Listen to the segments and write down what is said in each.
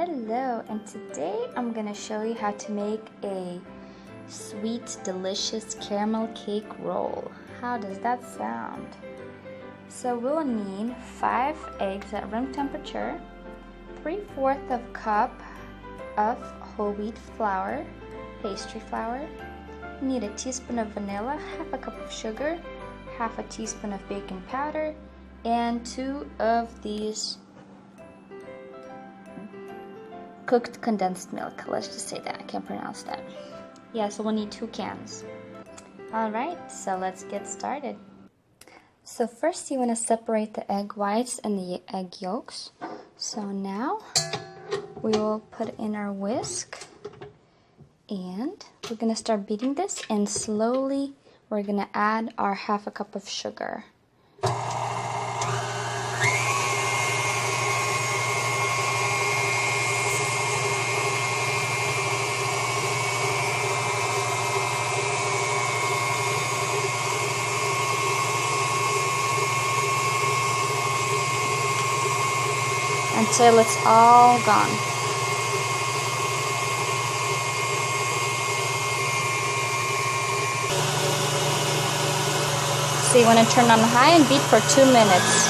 Hello, and today I'm gonna show you how to make a sweet, delicious caramel cake roll. How does that sound? So we'll need 5 eggs at room temperature, 3/4 cup of whole wheat flour, pastry flour. You need a teaspoon of vanilla, 1/2 cup of sugar, 1/2 teaspoon of baking powder, and 2 of these cooked condensed milk. Let's just say that, I can't pronounce that. Yeah, so we'll need 2 cans. Alright, so let's get started. So first you want to separate the egg whites and the egg yolks. So now we will put in our whisk and we're going to start beating this, and slowly we're going to add our 1/2 cup of sugar. Until it's all gone. So you want to turn on high and beat for 2 minutes.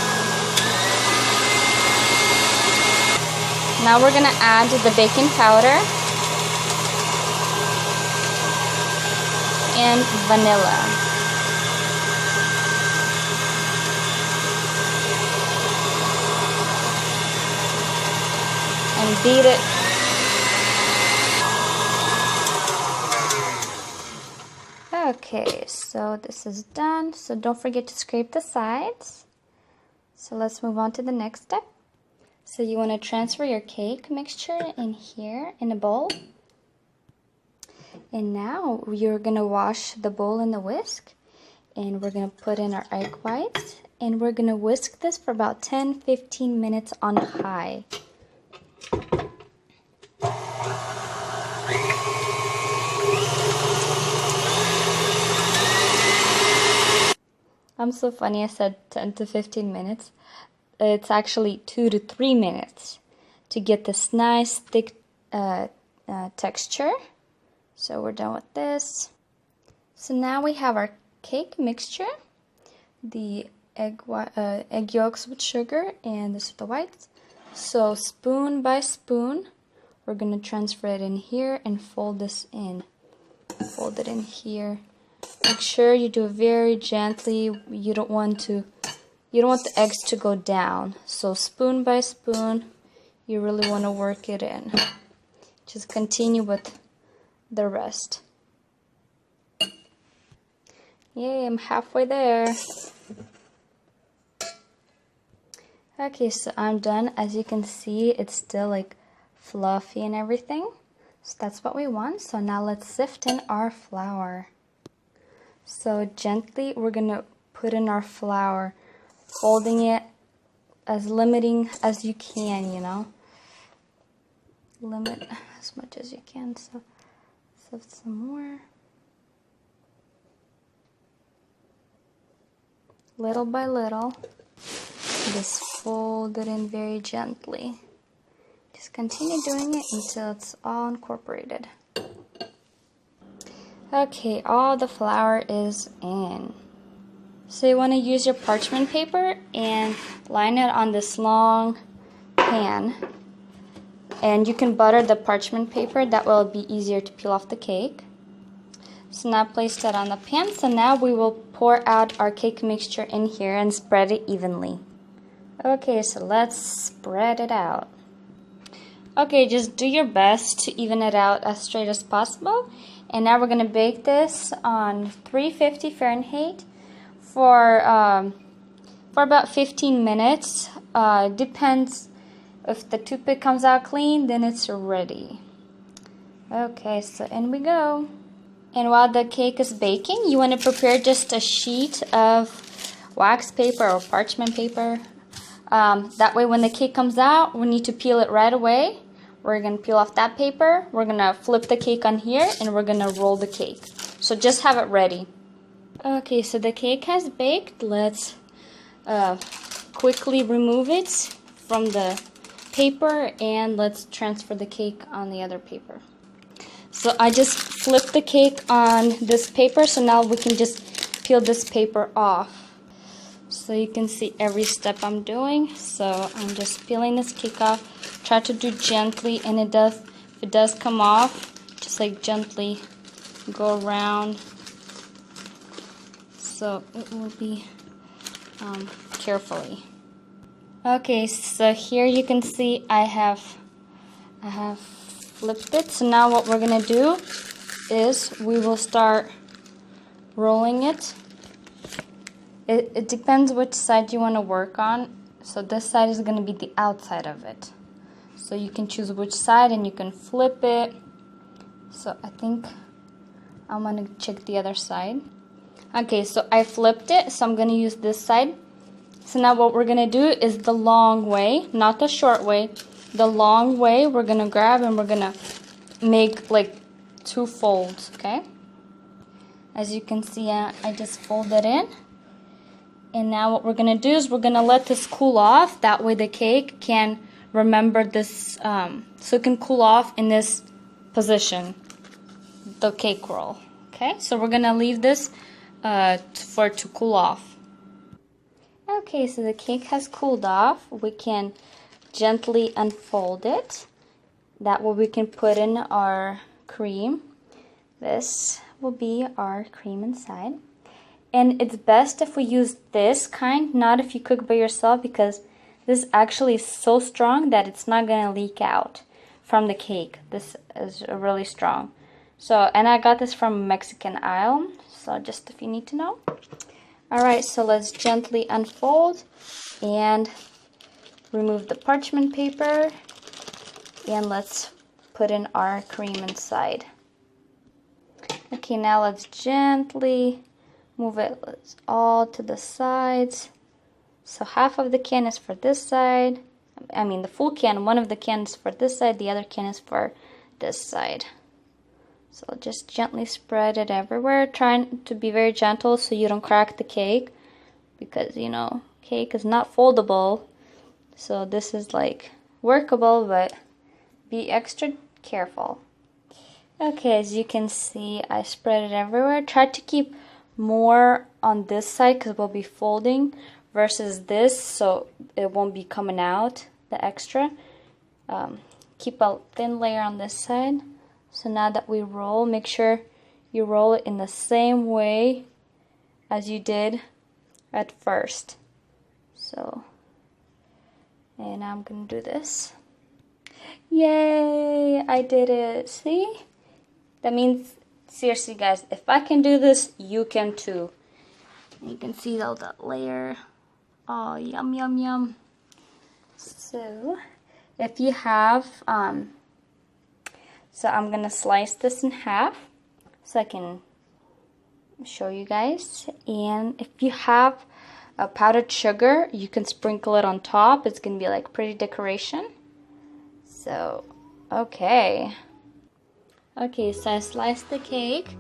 Now we're going to add the baking powder and vanilla. And beat it. Okay, so this is done. So don't forget to scrape the sides. So let's move on to the next step. So you want to transfer your cake mixture in here in a bowl. And now you're going to wash the bowl in the whisk. And we're going to put in our egg whites. And we're going to whisk this for about 10-15 minutes on high. I'm so funny, I said 10 to 15 minutes. It's actually 2 to 3 minutes to get this nice thick texture. So we're done with this. So now we have our cake mixture, the egg yolks with sugar, and this is the whites. So spoon by spoon, we're going to transfer it in here and fold this in. Fold it in here. Make sure you do it very gently. You don't want the eggs to go down. So spoon by spoon, you really want to work it in. Just continue with the rest. Yay, I'm halfway there. Okay, so I'm done. As you can see, it's still like fluffy and everything. So that's what we want. So now let's sift in our flour. So gently we're going to put in our flour, folding it as limiting as you can, you know. Limit as much as you can. So sift some more. Little by little. Just fold it in very gently. Just continue doing it until it's all incorporated. Okay, all the flour is in. So you want to use your parchment paper and line it on this long pan. And you can butter the parchment paper, that will be easier to peel off the cake. So now place that on the pan. So now we will pour out our cake mixture in here and spread it evenly. Okay, so let's spread it out. Okay, just do your best to even it out as straight as possible. And now we're going to bake this on 350 Fahrenheit for about 15 minutes. Depends if the toothpick comes out clean, then it's ready. Okay, so in we go. And while the cake is baking, you want to prepare just a sheet of wax paper or parchment paper. That way when the cake comes out, we need to peel it right away. We're going to peel off that paper, we're going to flip the cake on here, and we're going to roll the cake. So just have it ready. Okay, so the cake has baked. Let's quickly remove it from the paper and let's transfer the cake on the other paper. So I just flipped the cake on this paper, so now we can just peel this paper off. So you can see every step I'm doing. So I'm just peeling this cake off. Try to do gently, and if it does come off, just like gently go around. So it will be carefully. Okay, so here you can see I have flipped it. So now what we're gonna do is we will start rolling it. It depends which side you want to work on. So this side is gonna be the outside of it. So you can choose which side and you can flip it. So I think I'm gonna check the other side. Okay, so I flipped it, so I'm gonna use this side. So now what we're going to do is the long way, not the short way. The long way we're going to grab and we're going to make like 2 folds, okay? As you can see, I just folded in. And now what we're going to do is we're going to let this cool off. That way the cake can remember this, so it can cool off in this position, the cake roll, okay? So we're going to leave this for it to cool off. Okay, so the cake has cooled off. We can gently unfold it. That way we can put in our cream. This will be our cream inside. And it's best if we use this kind, not if you cook by yourself, because this actually is so strong that it's not going to leak out from the cake. This is really strong. So, and I got this from Mexican aisle, so just if you need to know. Alright, so let's gently unfold and remove the parchment paper, and let's put in our cream inside. Okay, now let's gently move it all to the sides. So half of the can is for this side. I mean the full can, one of the cans for this side, the other can is for this side. So just gently spread it everywhere, trying to be very gentle so you don't crack the cake, because you know, cake is not foldable. So this is like workable, but be extra careful. Okay, as you can see, I spread it everywhere. Try to keep more on this side because we'll be folding versus this, so it won't be coming out, the extra. Keep a thin layer on this side. So now that we roll, make sure you roll it in the same way as you did at first. So, and now I'm going to do this. Yay! I did it. See? That means, seriously guys, if I can do this, you can too. You can see all that layer. Oh, yum, yum, yum. So, if you have, so I'm going to slice this in half so I can show you guys. And if you have a powdered sugar, you can sprinkle it on top. It's going to be like pretty decoration. So, okay. Okay, so I sliced the cake.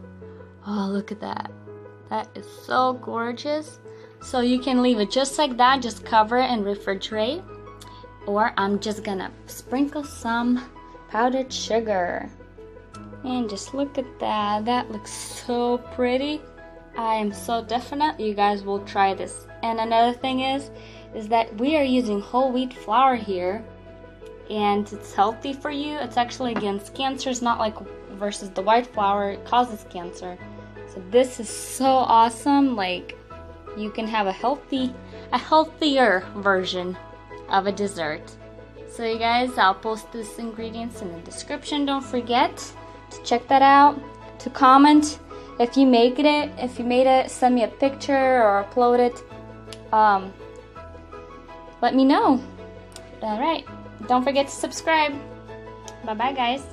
Oh, look at that. That is so gorgeous. So you can leave it just like that, just cover it and refrigerate. Or I'm just going to sprinkle some powdered sugar, and just look at that. That looks so pretty. I am so definite you guys will try this. And another thing is that we are using whole wheat flour here, and it's healthy for you. It's actually against cancer. It's not like versus the white flour, it causes cancer. So this is so awesome. Like, you can have a healthier version of a dessert. So you guys, I'll post these ingredients in the description. Don't forget to check that out, to comment if you made it, send me a picture or upload it. Let me know. Alright, don't forget to subscribe. Bye bye guys.